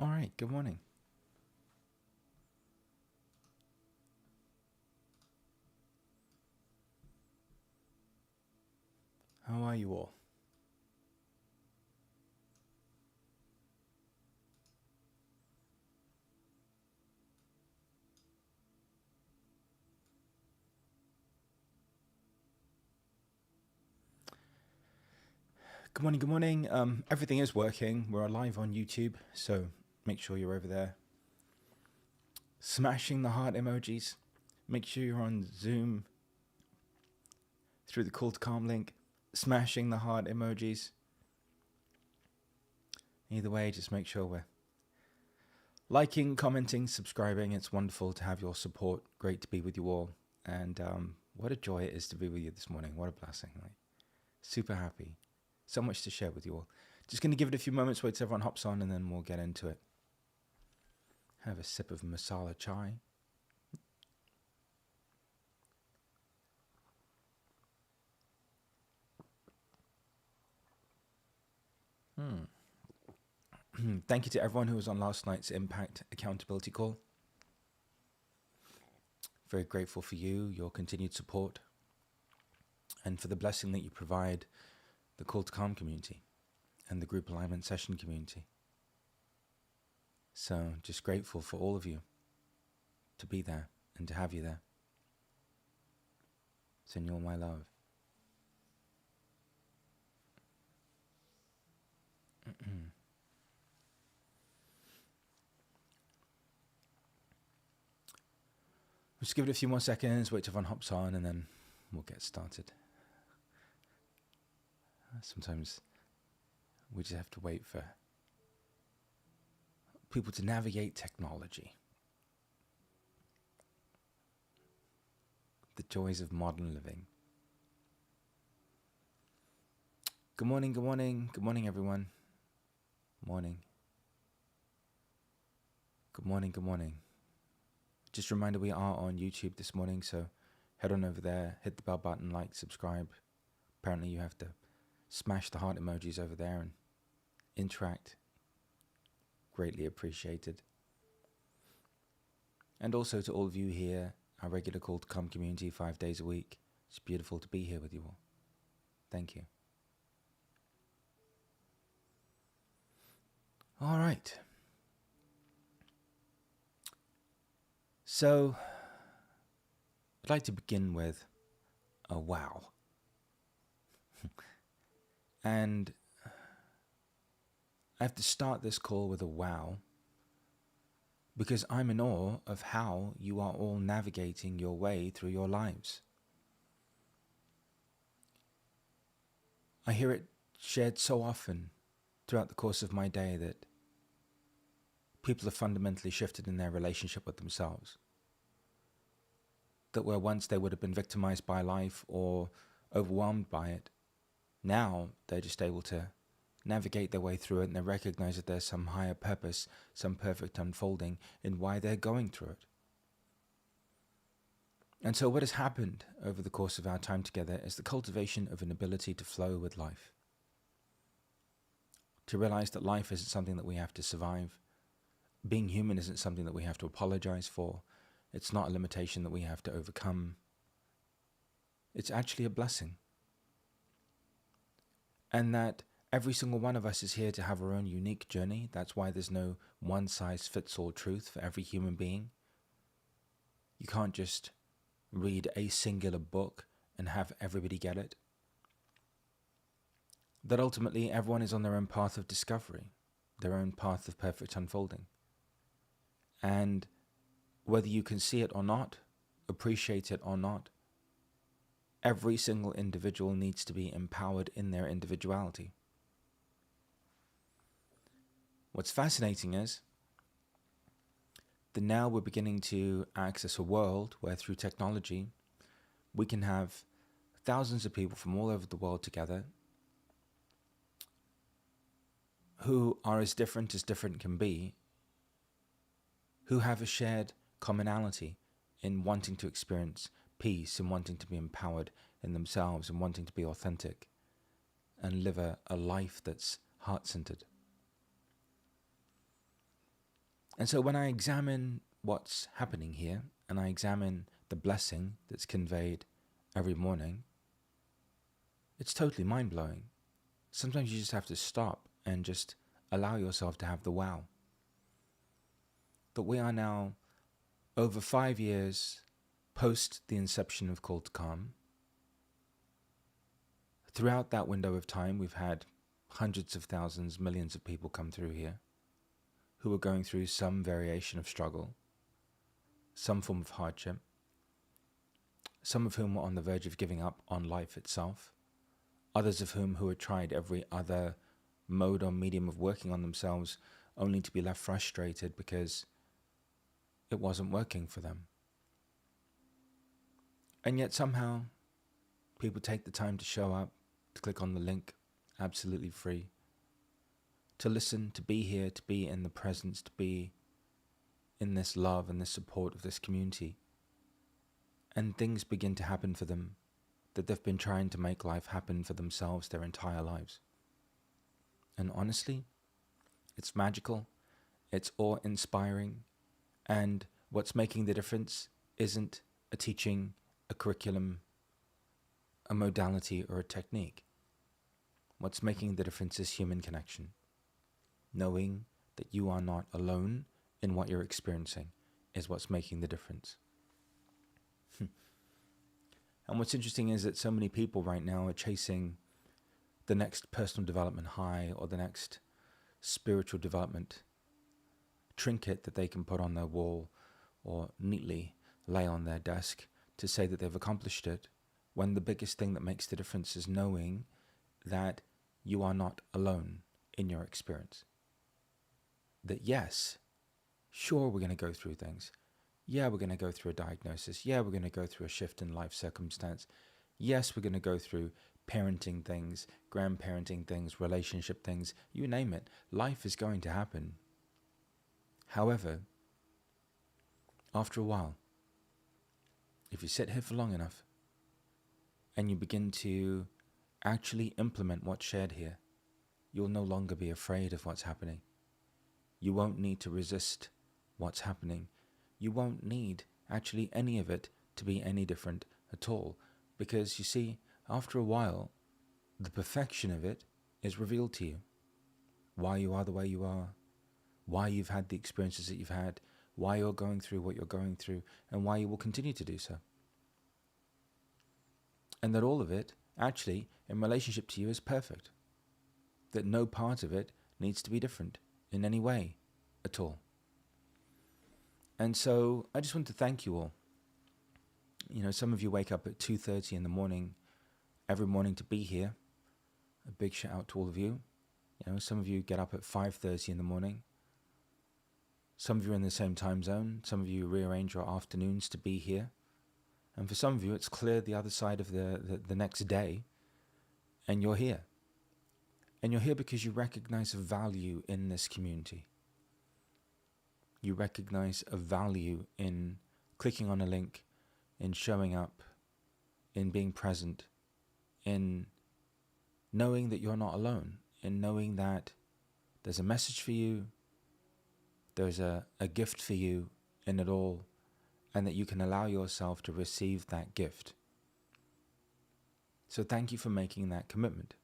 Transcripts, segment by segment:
All right, good morning. How are you all? Good morning, good morning. Everything is working. We're live on YouTube, so make sure you're over there. Smashing the heart emojis. Make sure you're on Zoom through the Call to Calm link. Smashing the heart emojis. Either way, just make sure we're liking, commenting, subscribing. It's wonderful to have your support. Great to be with you all. And what a joy it is to be with you this morning. What a blessing. Like, super happy. So much to share with you all. Just going to give it a few moments, wait till everyone hops on, and then we'll get into it. Have a sip of masala chai. Thank you to everyone who was on last night's Impact Accountability Call. Very grateful for you, your continued support, and for the blessing that you provide the Call to Calm community and the group alignment session community. So just grateful for all of you to be there and to have you there. Send you all my love. Just give it a few more seconds, wait till everyone hops on, and then we'll get started. Sometimes we just have to wait for people to navigate technology. The joys of modern living. Good morning, good morning, good morning, everyone. Morning. Good morning, good morning. Just a reminder, we are on YouTube this morning, so head on over there, hit the bell button, like, subscribe. Apparently you have to smash the heart emojis over there and interact. Greatly appreciated. And also to all of you here, our regular Call to Come community 5 days a week. It's beautiful to be here with you all. Thank you. All right. So, I'd like to begin with a wow. And I have to start this call with a wow because I'm in awe of how you are all navigating your way through your lives. I hear it shared so often throughout the course of my day that people have fundamentally shifted in their relationship with themselves. That where once they would have been victimized by life or overwhelmed by it, now they're just able to navigate their way through it, and they recognize that there's some higher purpose, some perfect unfolding in why they're going through it. And so what has happened over the course of our time together is the cultivation of an ability to flow with life. To realize that life isn't something that we have to survive. Being human isn't something that we have to apologize for. It's not a limitation that we have to overcome. It's actually a blessing. And that every single one of us is here to have our own unique journey. That's why there's no one-size-fits-all truth for every human being. You can't just read a singular book and have everybody get it. That ultimately everyone is on their own path of discovery, their own path of perfect unfolding. And whether you can see it or not, appreciate it or not, every single individual needs to be empowered in their individuality. What's fascinating is that now we're beginning to access a world where through technology, we can have thousands of people from all over the world together who are as different can be, who have a shared commonality in wanting to experience peace and wanting to be empowered in themselves and wanting to be authentic and live a life that's heart-centered. And so when I examine what's happening here, and I examine the blessing that's conveyed every morning, it's totally mind-blowing. Sometimes you just have to stop and just allow yourself to have the wow. That we are now over 5 years post the inception of Call to Calm. Throughout that window of time, we've had hundreds of thousands, millions of people come through here who are going through some variation of struggle, some form of hardship, some of whom were on the verge of giving up on life itself, others of whom who had tried every other mode or medium of working on themselves only to be left frustrated because it wasn't working for them. And yet somehow people take the time to show up, to click on the link, absolutely free, to listen, to be here, to be in the presence, to be in this love and this support of this community. And things begin to happen for them that they've been trying to make life happen for themselves their entire lives. And honestly, it's magical, it's awe-inspiring, and what's making the difference isn't a teaching, a curriculum, a modality, or a technique. What's making the difference is human connection. Knowing that you are not alone in what you're experiencing is what's making the difference. And what's interesting is that so many people right now are chasing the next personal development high or the next spiritual development trinket that they can put on their wall or neatly lay on their desk to say that they've accomplished it, when the biggest thing that makes the difference is knowing that you are not alone in your experience. That yes, sure, we're going to go through things. Yeah, we're going to go through a diagnosis. Yeah, we're going to go through a shift in life circumstance. Yes, we're going to go through parenting things, grandparenting things, relationship things, you name it. Life is going to happen. However, after a while, if you sit here for long enough and you begin to actually implement what's shared here, you'll no longer be afraid of what's happening. You won't need to resist what's happening. You won't need actually any of it to be any different at all. Because you see, after a while, the perfection of it is revealed to you. Why you are the way you are, why you've had the experiences that you've had, why you're going through what you're going through, and why you will continue to do so. And that all of it, actually, in relationship to you is perfect. That no part of it needs to be different in any way at all. And so I just want to thank you all. You know, some of you wake up at 2:30 in the morning, every morning to be here. A big shout out to all of you. You know, some of you get up at 5:30 in the morning. Some of you are in the same time zone. Some of you rearrange your afternoons to be here. And for some of you, it's clear the other side of the next day, and you're here. And you're here because you recognize a value in this community. You recognize a value in clicking on a link, in showing up, in being present, in knowing that you're not alone, in knowing that there's a message for you, there's a gift for you in it all, and that you can allow yourself to receive that gift. So thank you for making that commitment.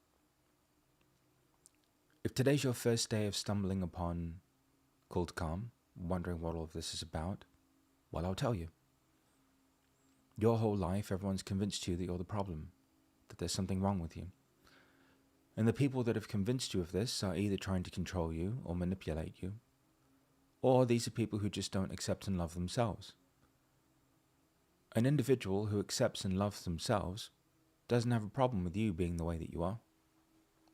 If today's your first day of stumbling upon Call to Calm, wondering what all of this is about, well, I'll tell you. Your whole life, everyone's convinced you that you're the problem, that there's something wrong with you. And the people that have convinced you of this are either trying to control you or manipulate you, or these are people who just don't accept and love themselves. An individual who accepts and loves themselves doesn't have a problem with you being the way that you are.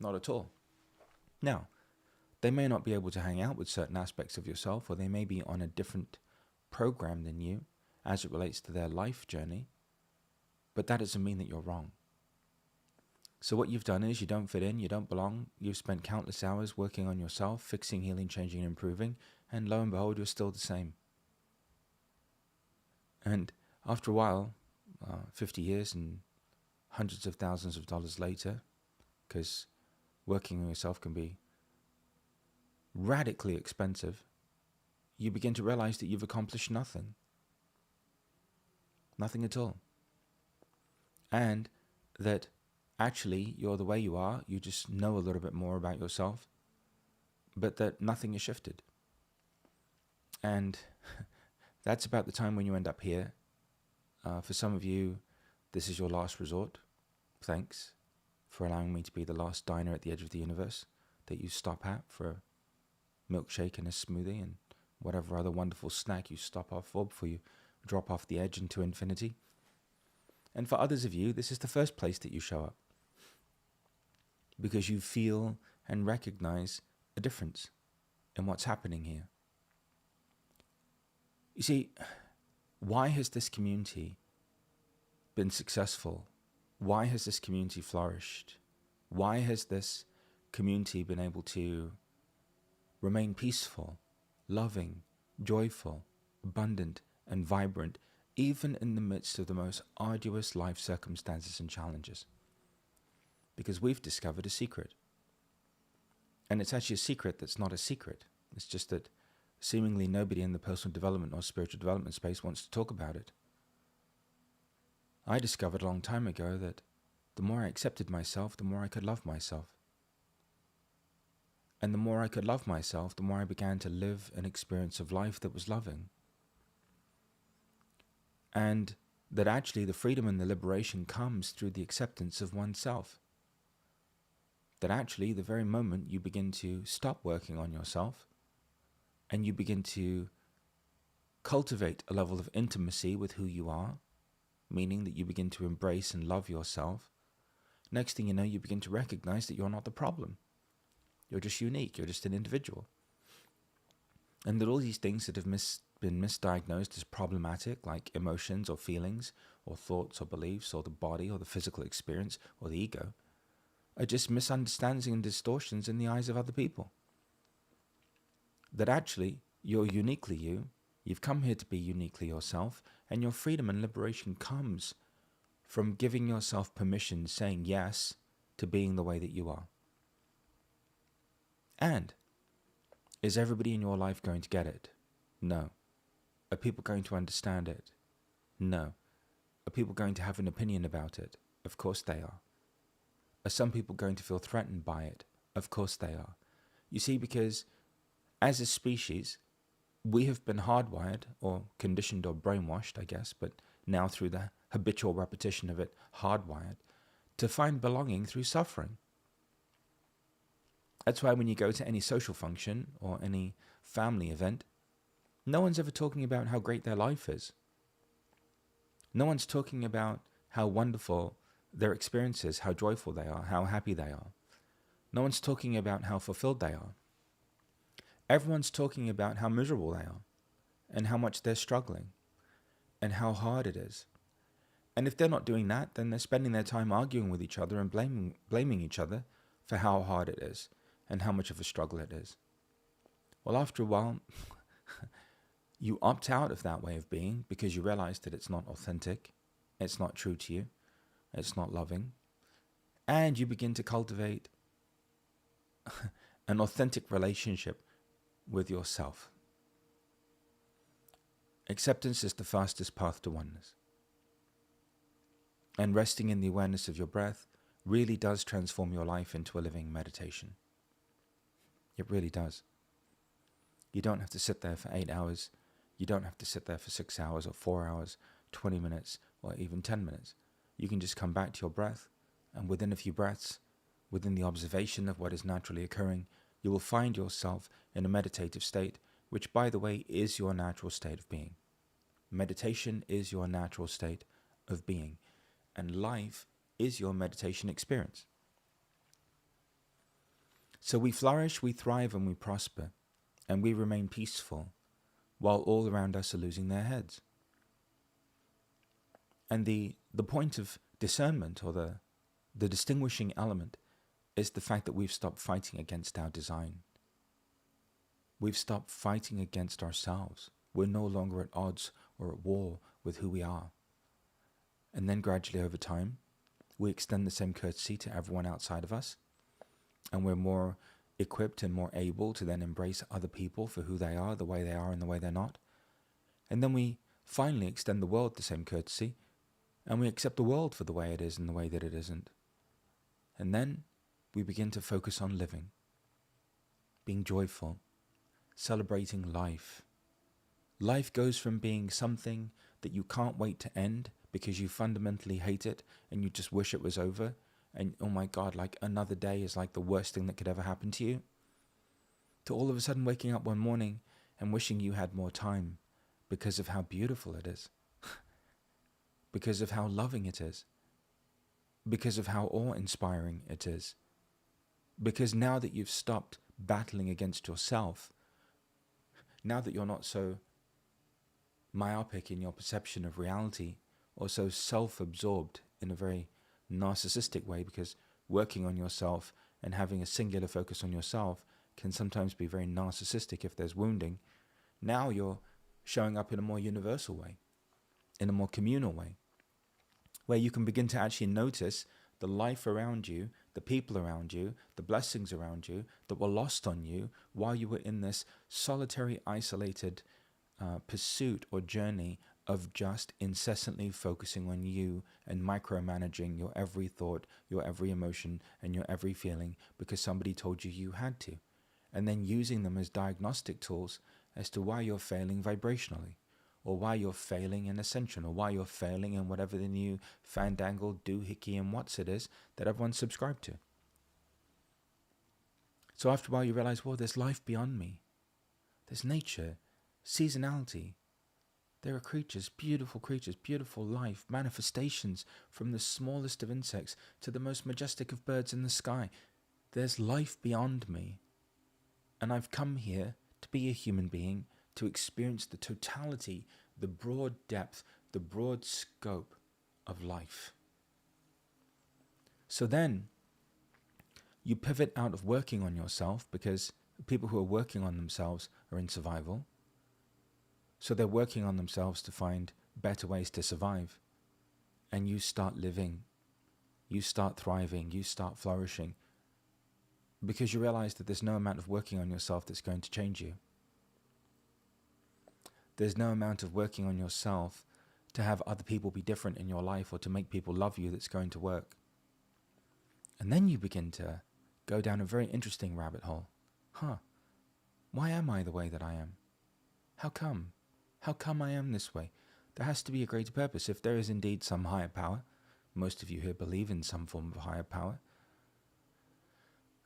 Not at all. Now, they may not be able to hang out with certain aspects of yourself, or they may be on a different program than you as it relates to their life journey, but that doesn't mean that you're wrong. So what you've done is you don't fit in, you don't belong, you've spent countless hours working on yourself, fixing, healing, changing, and improving, and lo and behold, you're still the same. And after a while, 50 years and hundreds of thousands of dollars later, because working on yourself can be radically expensive, you begin to realize that you've accomplished nothing. Nothing at all. And that actually you're the way you are, you just know a little bit more about yourself, but that nothing has shifted. And that's about the time when you end up here. For some of you, this is your last resort. Thanks for allowing me to be the last diner at the edge of the universe that you stop at for a milkshake and a smoothie and whatever other wonderful snack you stop off for before you drop off the edge into infinity. And for others of you, this is the first place that you show up because you feel and recognize a difference in what's happening here. You see, why has this community been successful? Why has this community flourished? Why has this community been able to remain peaceful, loving, joyful, abundant, and vibrant, even in the midst of the most arduous life circumstances and challenges? Because we've discovered a secret. And it's actually a secret that's not a secret. It's just that seemingly nobody in the personal development or spiritual development space wants to talk about it. I discovered a long time ago that the more I accepted myself, the more I could love myself. And the more I could love myself, the more I began to live an experience of life that was loving. And that actually the freedom and the liberation comes through the acceptance of oneself. That actually the very moment you begin to stop working on yourself and you begin to cultivate a level of intimacy with who you are, meaning that you begin to embrace and love yourself, next thing you know, you begin to recognize that you're not the problem. You're just unique. You're just an individual. And that all these things that have been misdiagnosed as problematic, like emotions or feelings or thoughts or beliefs or the body or the physical experience or the ego, are just misunderstandings and distortions in the eyes of other people. That actually, you're uniquely you. You've come here to be uniquely yourself, and your freedom and liberation comes from giving yourself permission, saying yes to being the way that you are. And is everybody in your life going to get it? No. Are people going to understand it? No. Are people going to have an opinion about it? Of course they are. Are some people going to feel threatened by it? Of course they are. You see, because as a species, we have been hardwired or conditioned or brainwashed, I guess, but now through the habitual repetition of it, hardwired, to find belonging through suffering. That's why when you go to any social function or any family event, no one's ever talking about how great their life is. No one's talking about how wonderful their experience is, how joyful they are, how happy they are. No one's talking about how fulfilled they are. Everyone's talking about how miserable they are and how much they're struggling and how hard it is. And if they're not doing that, then they're spending their time arguing with each other and blaming each other for how hard it is and how much of a struggle it is. Well, after a while, you opt out of that way of being because you realize that it's not authentic, it's not true to you, it's not loving, and you begin to cultivate an authentic relationship with yourself. Acceptance is the fastest path to oneness. And resting in the awareness of your breath really does transform your life into a living meditation. It really does. You don't have to sit there for 8 hours. You don't have to sit there for 6 hours or 4 hours, 20 minutes, or even 10 minutes. You can just come back to your breath, and within a few breaths, within the observation of what is naturally occurring, you will find yourself in a meditative state, which, by the way, is your natural state of being. Meditation is your natural state of being, and life is your meditation experience. So we flourish, we thrive, and we prosper, and we remain peaceful, while all around us are losing their heads. And the point of discernment, or the distinguishing element, is the fact that we've stopped fighting against our design. We've stopped fighting against ourselves. We're no longer at odds or at war with who we are. And then gradually over time, we extend the same courtesy to everyone outside of us, and we're more equipped and more able to then embrace other people for who they are, the way they are and the way they're not. And then we finally extend the world the same courtesy, and we accept the world for the way it is and the way that it isn't. And then we begin to focus on living, being joyful, celebrating life. Life goes from being something that you can't wait to end because you fundamentally hate it and you just wish it was over, and oh my God, like another day is like the worst thing that could ever happen to you, to all of a sudden waking up one morning and wishing you had more time because of how beautiful it is, because of how loving it is, because of how awe-inspiring it is. Because now that you've stopped battling against yourself, now that you're not so myopic in your perception of reality, or so self-absorbed in a very narcissistic way, because working on yourself and having a singular focus on yourself can sometimes be very narcissistic if there's wounding. Now you're showing up in a more universal way, in a more communal way, where you can begin to actually notice the life around you, the people around you, the blessings around you that were lost on you while you were in this solitary, isolated pursuit or journey of just incessantly focusing on you and micromanaging your every thought, your every emotion, and your every feeling because somebody told you you had to, and then using them as diagnostic tools as to why you're failing vibrationally, or why you're failing in ascension, or why you're failing in whatever the new fandangle, doohickey, and what's it is that everyone's subscribed to. So after a while you realize, well, there's life beyond me. There's nature, seasonality. There are creatures, beautiful life, manifestations from the smallest of insects to the most majestic of birds in the sky. There's life beyond me. And I've come here to be a human being, to experience the totality, the broad depth, the broad scope of life. So then you pivot out of working on yourself, because people who are working on themselves are in survival. So they're working on themselves to find better ways to survive. And you start living, you start thriving, you start flourishing, because you realize that there's no amount of working on yourself that's going to change you. There's no amount of working on yourself to have other people be different in your life or to make people love you that's going to work. And then you begin to go down a very interesting rabbit hole. Why am I the way that I am? How come? How come I am this way? There has to be a greater purpose. If there is indeed some higher power, most of you here believe in some form of higher power,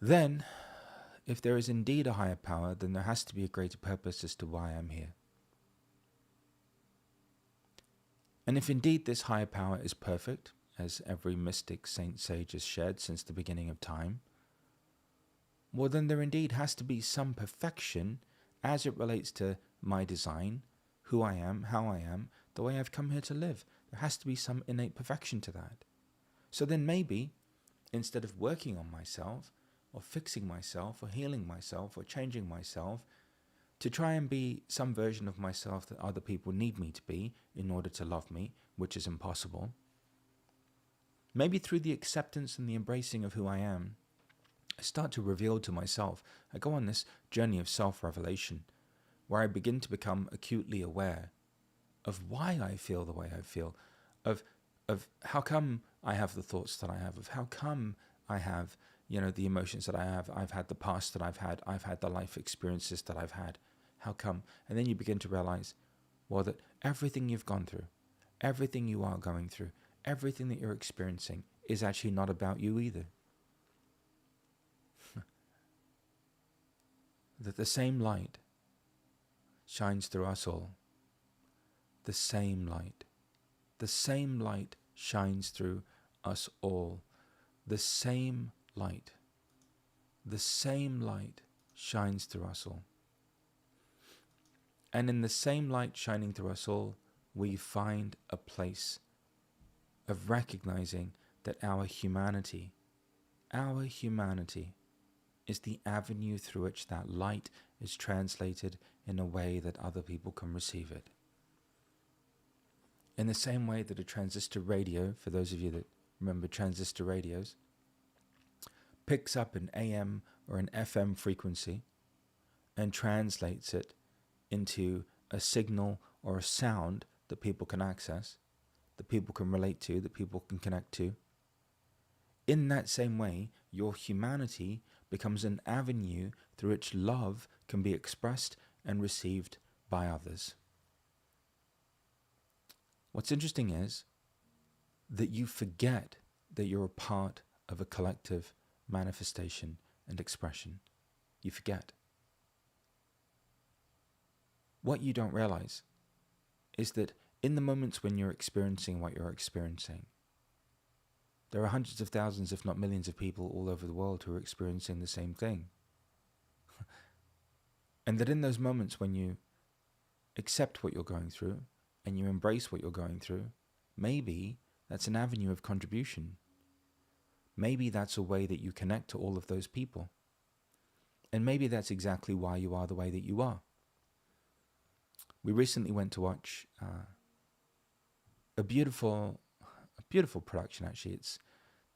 then if there is indeed a higher power, then there has to be a greater purpose as to why I'm here. And if indeed this higher power is perfect, as every mystic saint sage has shared since the beginning of time, well then there indeed has to be some perfection as it relates to my design, who I am, how I am, the way I've come here to live. There has to be some innate perfection to that. So then maybe, instead of working on myself, or fixing myself, or healing myself, or changing myself, to try and be some version of myself that other people need me to be in order to love me, which is impossible, maybe through the acceptance and the embracing of who I am, I start to reveal to myself. I go on this journey of self-revelation, where I begin to become acutely aware of why I feel the way I feel, of how come I have the thoughts that I have, of how come I have, the emotions that I have, I've had the past that I've had the life experiences that I've had. How come? And then you begin to realize, well, that everything you've gone through, everything you are going through, everything that you're experiencing is actually not about you either. That the same light shines through us all. The same light. The same light shines through us all. The same light. The same light shines through us all. And in the same light shining through us all, we find a place of recognizing that our humanity is the avenue through which that light is translated in a way that other people can receive it. In the same way that a transistor radio, for those of you that remember transistor radios, picks up an AM or an FM frequency and translates it into a signal or a sound that people can access, that people can relate to, that people can connect to. In that same way, your humanity becomes an avenue through which love can be expressed and received by others. What's interesting is that you forget that you're a part of a collective manifestation and expression. You forget. What you don't realize is that in the moments when you're experiencing what you're experiencing, there are hundreds of thousands, if not millions of people all over the world who are experiencing the same thing. And that in those moments when you accept what you're going through and you embrace what you're going through, maybe that's an avenue of contribution. Maybe that's a way that you connect to all of those people. And maybe that's exactly why you are the way that you are. We recently went to watch a beautiful production. Actually,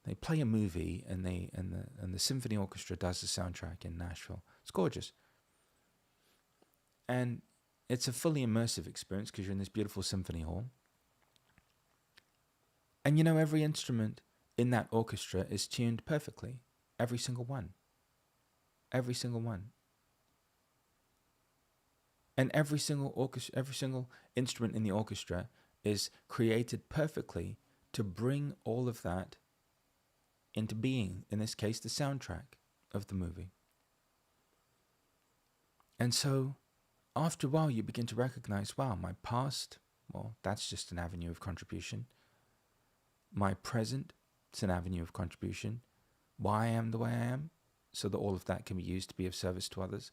they play a movie and the symphony orchestra does the soundtrack in Nashville. It's gorgeous, and it's a fully immersive experience because you're in this beautiful symphony hall. And you know, every instrument in that orchestra is tuned perfectly. Every single one. Every single one. And every single instrument in the orchestra is created perfectly to bring all of that into being, in this case, the soundtrack of the movie. And so, after a while, you begin to recognize, wow, my past, well, that's just an avenue of contribution. My present, it's an avenue of contribution. Why I am the way I am, so that all of that can be used to be of service to others.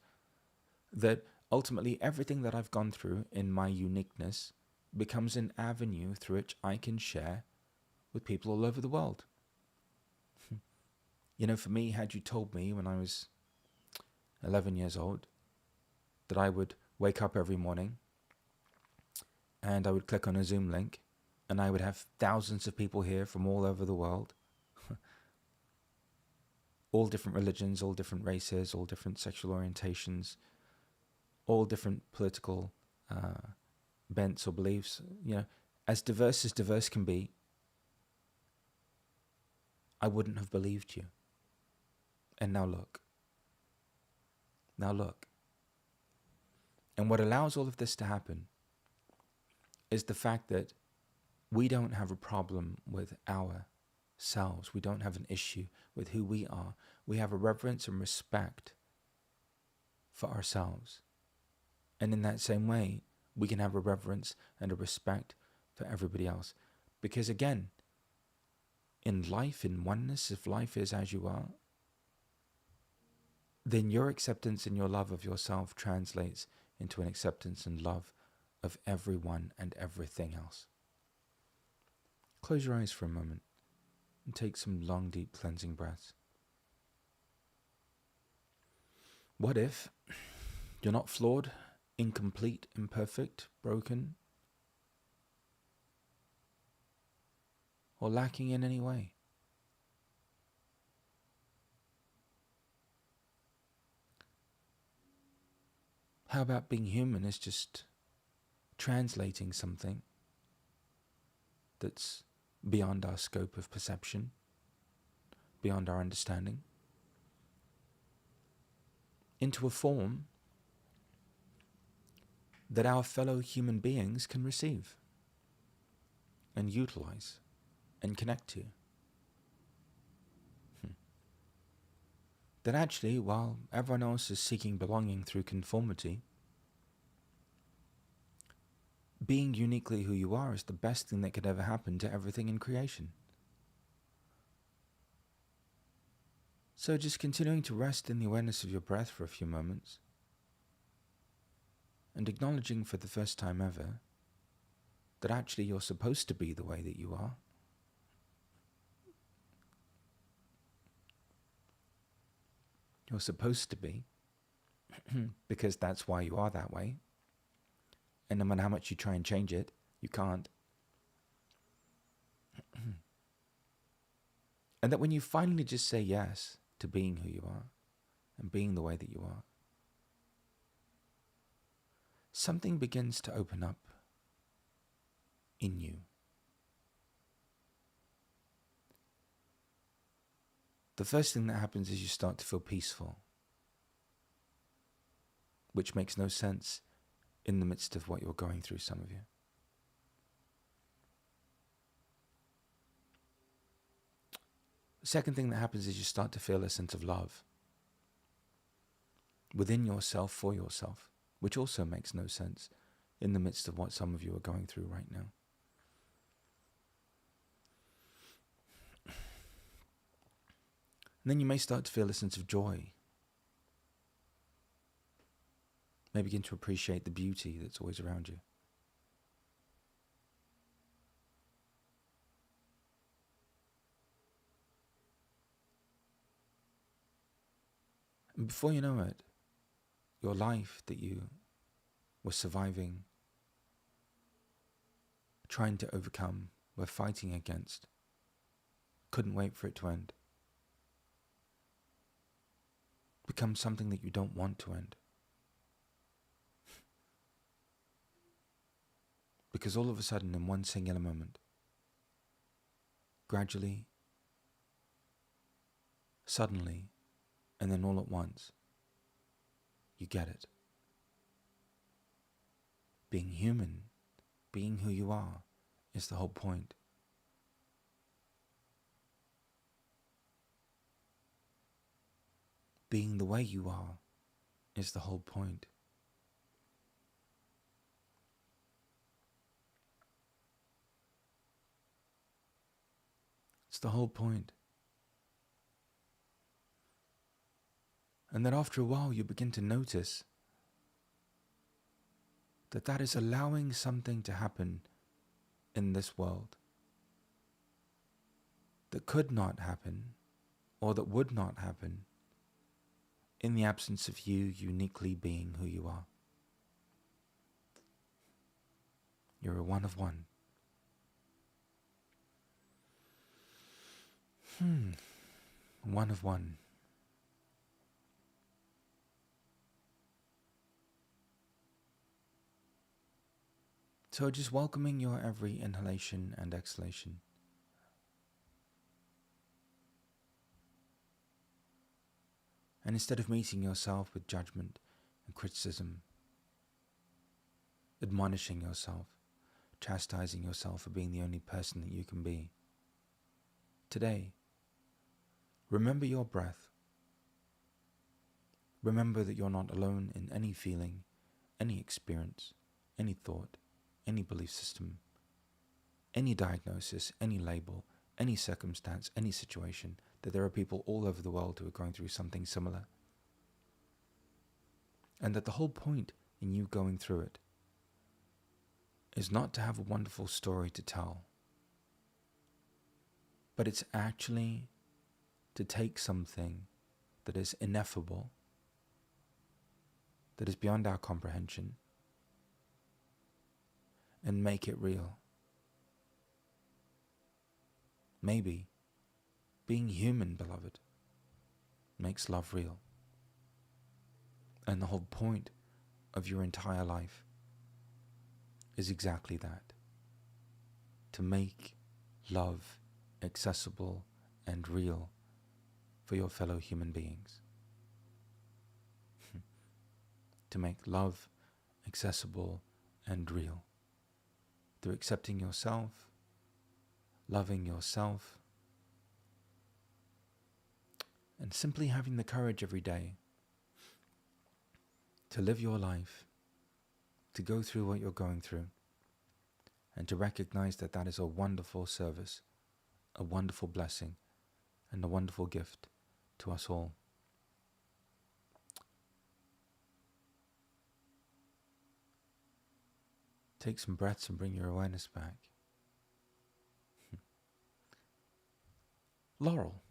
That ultimately everything that I've gone through in my uniqueness becomes an avenue through which I can share with people all over the world. You know, for me, had you told me when I was 11 years old that I would wake up every morning and I would click on a Zoom link and I would have thousands of people here from all over the world, all different religions, all different races, all different sexual orientations, all different political bents or beliefs, you know, as diverse can be, I wouldn't have believed you. And now look. Now look. And what allows all of this to happen is the fact that we don't have a problem with ourselves. We don't have an issue with who we are. We have a reverence and respect for ourselves. And in that same way, we can have a reverence and a respect for everybody else. Because again, in life, in oneness, if life is as you are, then your acceptance and your love of yourself translates into an acceptance and love of everyone and everything else. Close your eyes for a moment and take some long, deep cleansing breaths. What if you're not flawed, incomplete, imperfect, broken, or lacking in any way? How about being human is just translating something that's beyond our scope of perception, beyond our understanding, into a form that our fellow human beings can receive and utilize and connect to? That actually, while everyone else is seeking belonging through conformity, being uniquely who you are is the best thing that could ever happen to everything in creation. So just continuing to rest in the awareness of your breath for a few moments, and acknowledging for the first time ever that actually you're supposed to be the way that you are. You're supposed to be, because that's why you are that way. And no matter how much you try and change it, you can't. And that when you finally just say yes to being who you are, and being the way that you are, something begins to open up in you. The first thing that happens is you start to feel peaceful, which makes no sense in the midst of what you're going through, some of you. The second thing that happens is you start to feel a sense of love within yourself, for yourself, which also makes no sense in the midst of what some of you are going through right now. And then you may start to feel a sense of joy. May begin to appreciate the beauty that's always around you. And before you know it, your life that you were surviving, trying to overcome, were fighting against, couldn't wait for it to end, becomes something that you don't want to end. Because all of a sudden, in one singular moment, gradually, suddenly, and then all at once, you get it. Being human, being who you are, is the whole point. Being the way you are is the whole point. It's the whole point. And then after a while you begin to notice that that is allowing something to happen in this world that could not happen, or that would not happen, in the absence of you uniquely being who you are. You're a one of one. One of one. So just welcoming your every inhalation and exhalation. And instead of meeting yourself with judgment and criticism, admonishing yourself, chastising yourself for being the only person that you can be, today, remember your breath. Remember that you're not alone in any feeling, any experience, any thought, any belief system, any diagnosis, any label, any circumstance, any situation, that there are people all over the world who are going through something similar. And that the whole point in you going through it is not to have a wonderful story to tell, but it's actually to take something that is ineffable, that is beyond our comprehension, and make it real. Maybe being human, beloved, makes love real. And the whole point of your entire life is exactly that. To make love accessible and real for your fellow human beings. To make love accessible and real through accepting yourself, loving yourself, and simply having the courage every day to live your life, to go through what you're going through, and to recognize that that is a wonderful service, a wonderful blessing, and a wonderful gift to us all. Take some breaths and bring your awareness back. Laurel.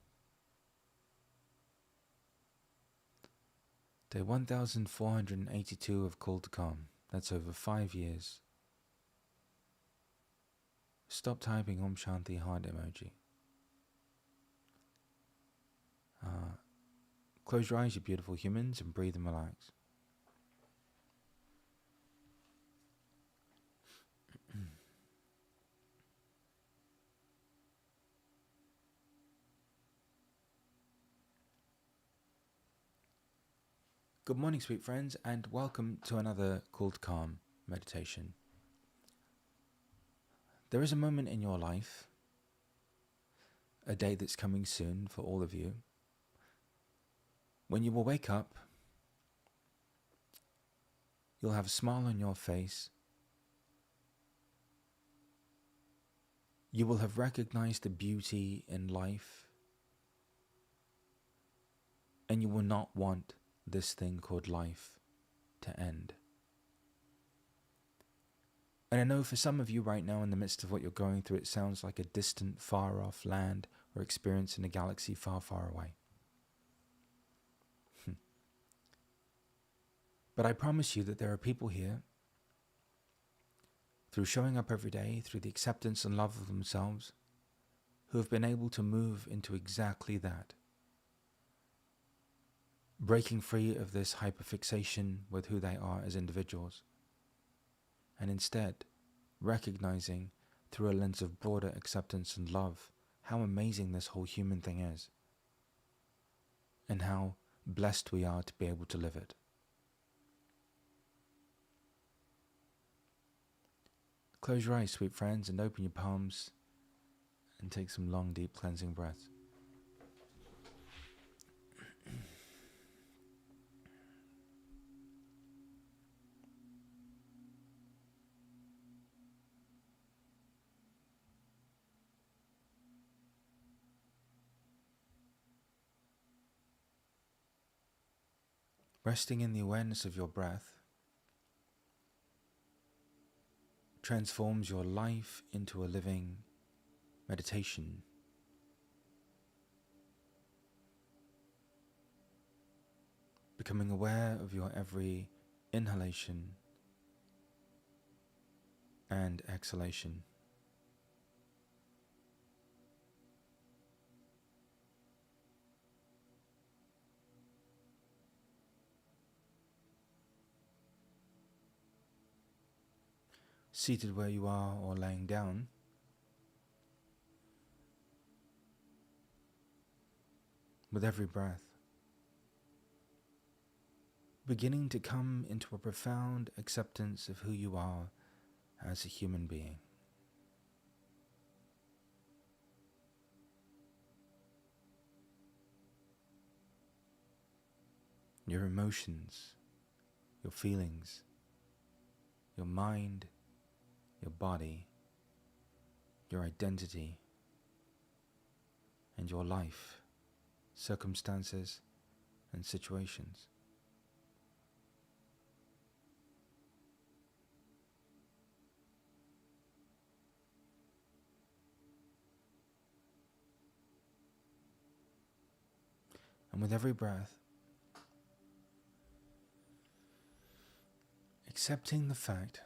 Day 1482 of Call to Calm. That's over 5 years. Stop typing Om Shanti heart emoji. Close your eyes, you beautiful humans, and breathe and relax. Good morning, sweet friends, and welcome to another Call to Calm meditation. There is a moment in your life, a day that's coming soon for all of you, when you will wake up, you'll have a smile on your face, you will have recognized the beauty in life, and you will not want this thing called life to end. And I know for some of you right now, in the midst of what you're going through, it sounds like a distant, far-off land or experience in a galaxy far, far away. But I promise you that there are people here, through showing up every day, through the acceptance and love of themselves, who have been able to move into exactly that. Breaking free of this hyperfixation with who they are as individuals, and instead recognizing through a lens of broader acceptance and love how amazing this whole human thing is, and how blessed we are to be able to live it. Close your eyes, sweet friends, and open your palms and take some long, deep cleansing breaths. Resting in the awareness of your breath transforms your life into a living meditation. Becoming aware of your every inhalation and exhalation. Seated where you are or laying down, with every breath, beginning to come into a profound acceptance of who you are as a human being. Your emotions, your feelings, your mind, your body, your identity, and your life, circumstances, and situations. And with every breath, accepting the fact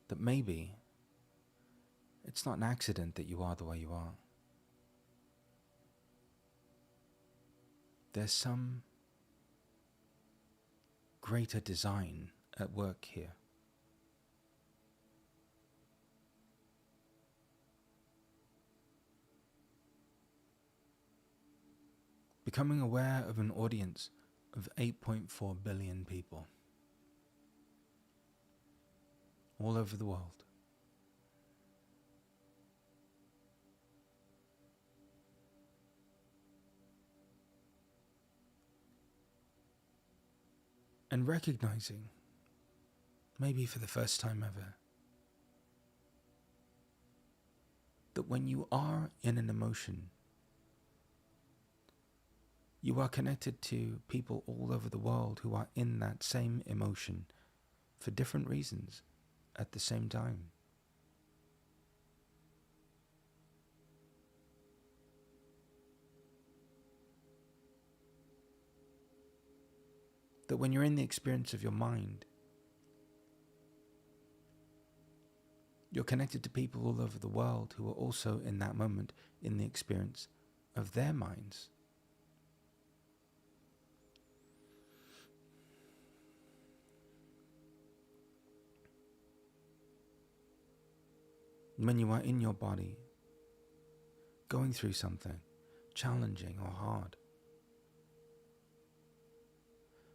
that maybe it's not an accident that you are the way you are. There's some greater design at work here. Becoming aware of an audience of 8.4 billion people all over the world. And recognizing, maybe for the first time ever, that when you are in an emotion, you are connected to people all over the world who are in that same emotion for different reasons at the same time. That when you're in the experience of your mind, you're connected to people all over the world who are also in that moment in the experience of their minds. When you are in your body, going through something challenging or hard,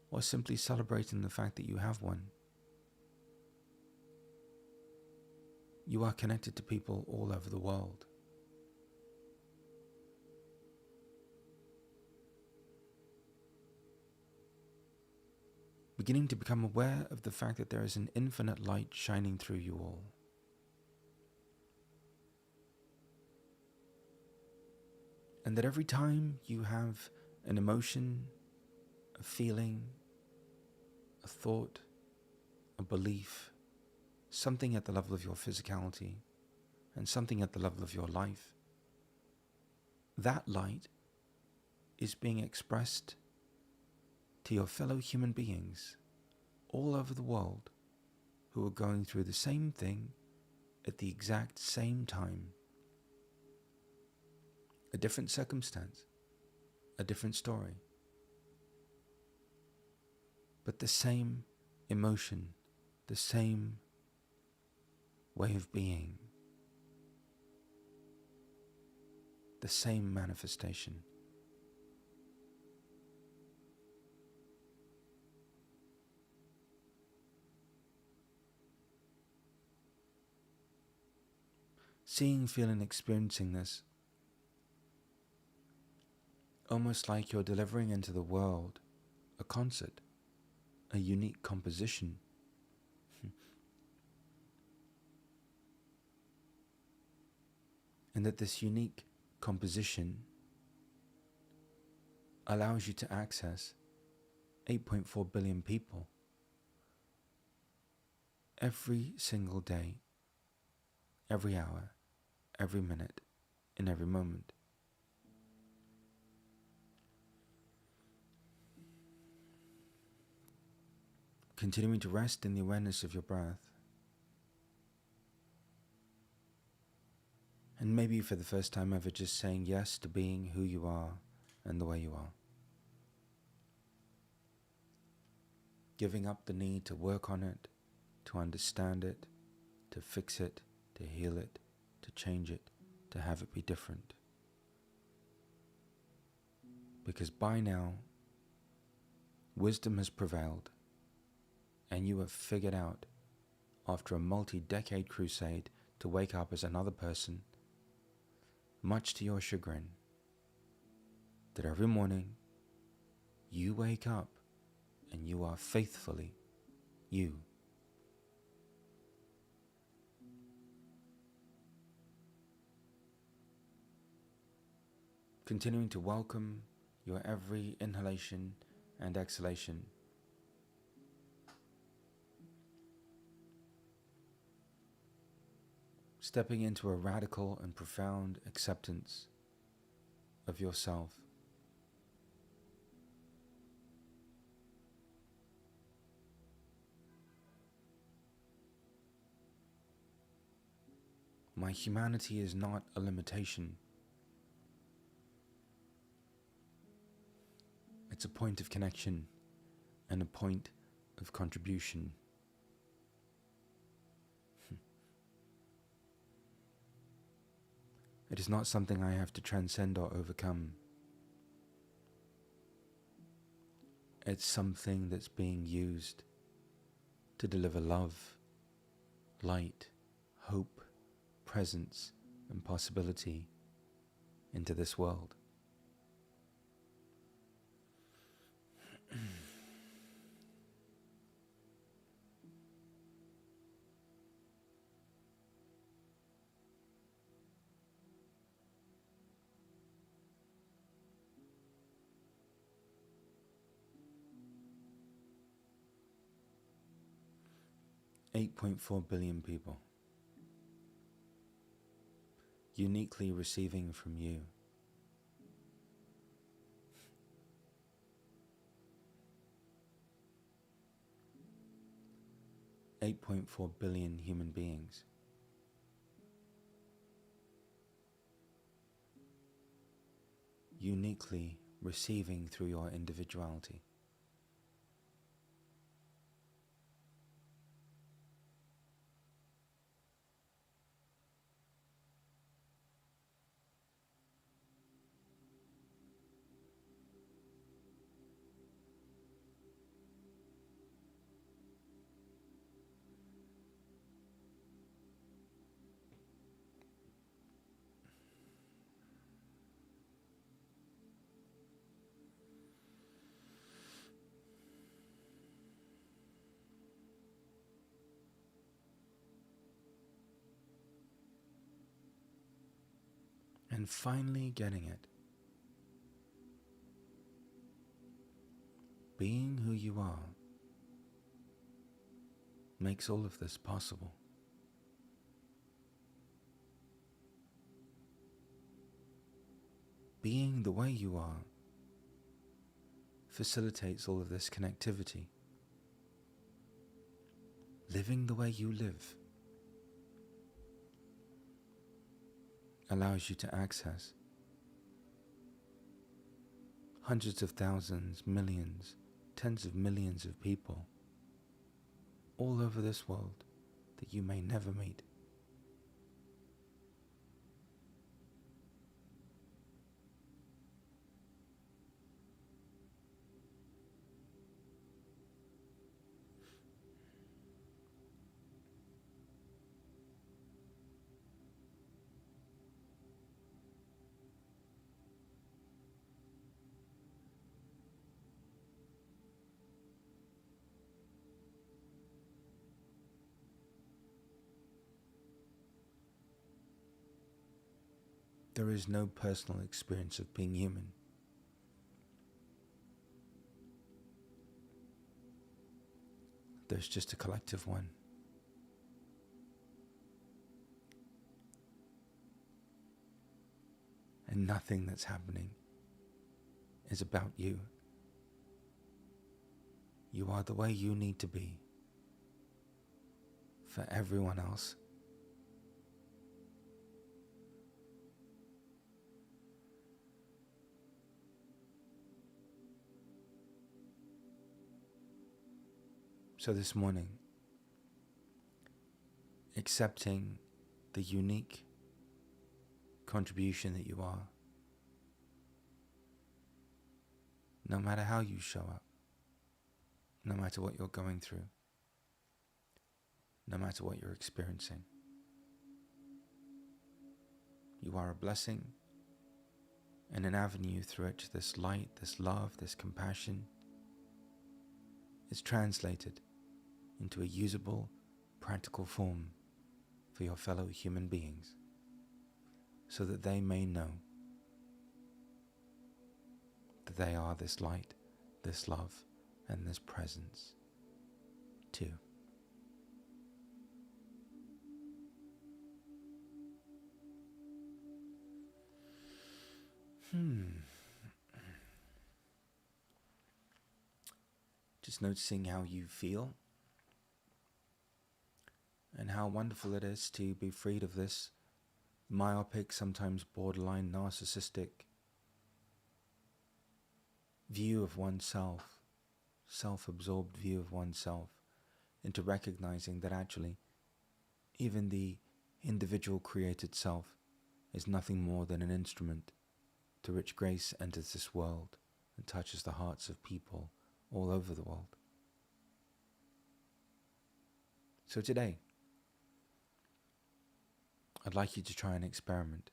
or simply celebrating the fact that you have one, you are connected to people all over the world. Beginning to become aware of the fact that there is an infinite light shining through you all. And that every time you have an emotion, a feeling, a thought, a belief, something at the level of your physicality, and something at the level of your life, that light is being expressed to your fellow human beings all over the world who are going through the same thing at the exact same time. A different circumstance, a different story, but the same emotion, the same way of being, the same manifestation. Seeing, feeling, experiencing this, almost like you're delivering into the world a concert, a unique composition. And that this unique composition allows you to access 8.4 billion people every single day, every hour, every minute, in every moment. Continuing to rest in the awareness of your breath. And maybe for the first time ever, just saying yes to being who you are and the way you are. Giving up the need to work on it, to understand it, to fix it, to heal it, to change it, to have it be different. Because by now, wisdom has prevailed, and you have figured out, after a multi-decade crusade to wake up as another person, much to your chagrin, that every morning you wake up and you are faithfully you. Continuing to welcome your every inhalation and exhalation. Stepping into a radical and profound acceptance of yourself. My humanity is not a limitation. It's a point of connection and a point of contribution. It is not something I have to transcend or overcome. It's something that's being used to deliver love, light, hope, presence, and possibility into this world. 8.4 billion people uniquely receiving from you. $8.4 billion human beings. uniquely receiving through your individuality. And finally getting it. Being who you are makes all of this possible. Being the way you are facilitates all of this connectivity. Living the way you live allows you to access hundreds of thousands, millions, tens of millions of people all over this world that you may never meet. There is no personal experience of being human. There's just a collective one. And nothing that's happening is about you. You are the way you need to be for everyone else. So this morning, accepting the unique contribution that you are, no matter how you show up, no matter what you're going through, no matter what you're experiencing, you are a blessing and an avenue through which this light, this love, this compassion is translated into a usable, practical form for your fellow human beings, so that they may know that they are this light, this love, and this presence too. Just noticing how you feel and how wonderful it is to be freed of this myopic, sometimes borderline narcissistic view of oneself, self-absorbed view of oneself, into recognizing that actually even the individual created self is nothing more than an instrument through which grace enters this world and touches the hearts of people all over the world. So today, I'd like you to try an experiment.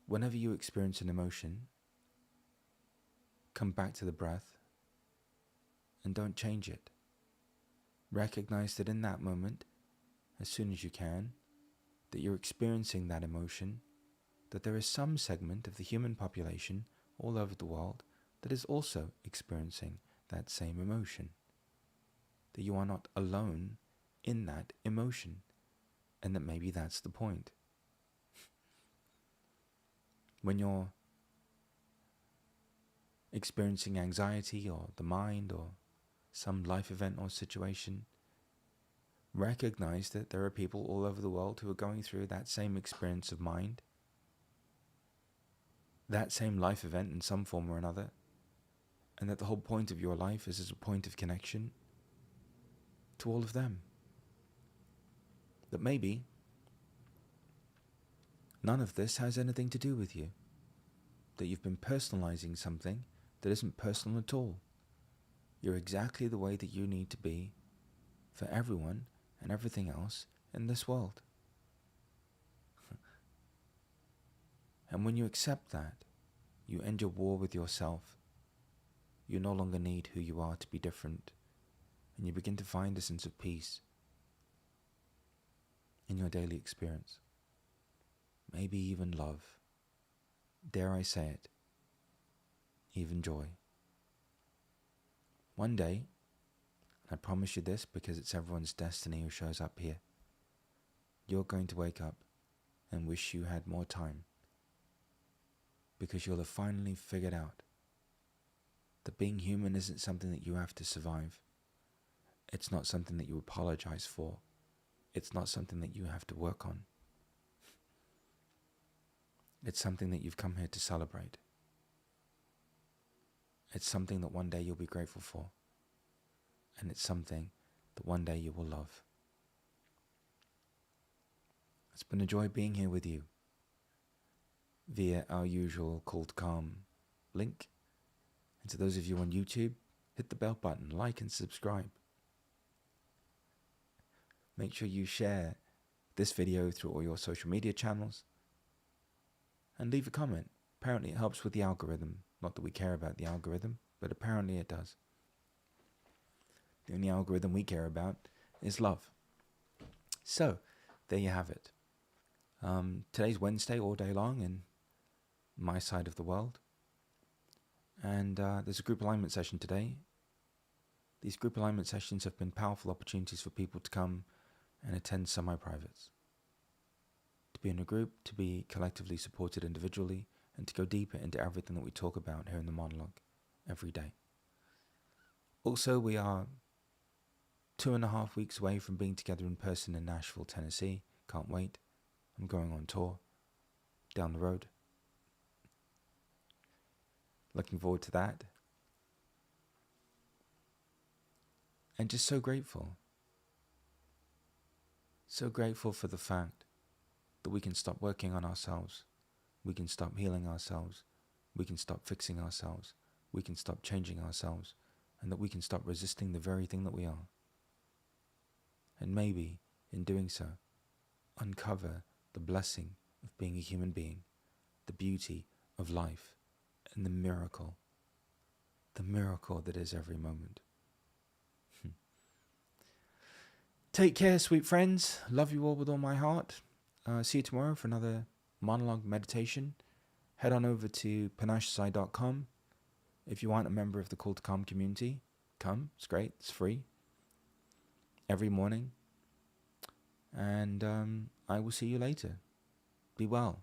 Whenever you experience an emotion, come back to the breath and don't change it. Recognize that in that moment, as soon as you can, that you're experiencing that emotion, that there is some segment of the human population all over the world that is also experiencing that same emotion. That you are not alone in that emotion, and that maybe that's the point. When you're experiencing anxiety or the mind or some life event or situation, recognize that there are people all over the world who are going through that same experience of mind, that same life event in some form or another, and that the whole point of your life is as a point of connection to all of them. That maybe none of this has anything to do with you. That you've been personalizing something that isn't personal at all. You're exactly the way that you need to be for everyone and everything else in this world. And when you accept that, you end your war with yourself. You no longer need who you are to be different, and you begin to find a sense of peace in your daily experience. Maybe even love. Dare I say it, even joy. One day, and I promise you this because it's everyone's destiny who shows up here, you're going to wake up and wish you had more time, because you'll have finally figured out that being human isn't something that you have to survive. It's not something that you apologize for. It's not something that you have to work on. It's something that you've come here to celebrate. It's something that one day you'll be grateful for. And it's something that one day you will love. It's been a joy being here with you via our usual Call to Calm link. And to those of you on YouTube, hit the bell button, like and subscribe. Make sure you share this video through all your social media channels. And leave a comment. Apparently it helps with the algorithm. Not that we care about the algorithm, but apparently it does. The only algorithm we care about is love. So, there you have it. Today's Wednesday all day long in my side of the world. And there's a group alignment session today. These group alignment sessions have been powerful opportunities for people to come and attend semi-privates. To be in a group, to be collectively supported individually, and to go deeper into everything that we talk about here in the monologue every day. Also, we are 2.5 weeks away from being together in person in Nashville, Tennessee. Can't wait. I'm going on tour down the road. Looking forward to that. And just so grateful. So grateful for the fact that we can stop working on ourselves. We can stop healing ourselves. We can stop fixing ourselves. We can stop changing ourselves. And that we can stop resisting the very thing that we are. And maybe, in doing so, uncover the blessing of being a human being, the beauty of life, and the miracle that is every moment. Take care, sweet friends. Love you all with all my heart. See you tomorrow for another monologue meditation. Head on over to panachesci.com. If you aren't a member of the Call to Calm community, come. It's great. It's free. Every morning. And I will see you later. Be well.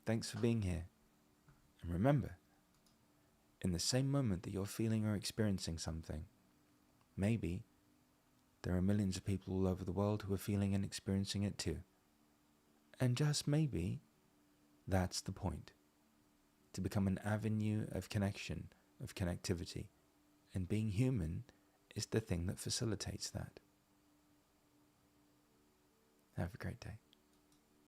Thanks for being here. And remember, in the same moment that you're feeling or experiencing something, maybe there are millions of people all over the world who are feeling and experiencing it too. And just maybe, that's the point. To become an avenue of connection, of connectivity. And being human is the thing that facilitates that. Have a great day.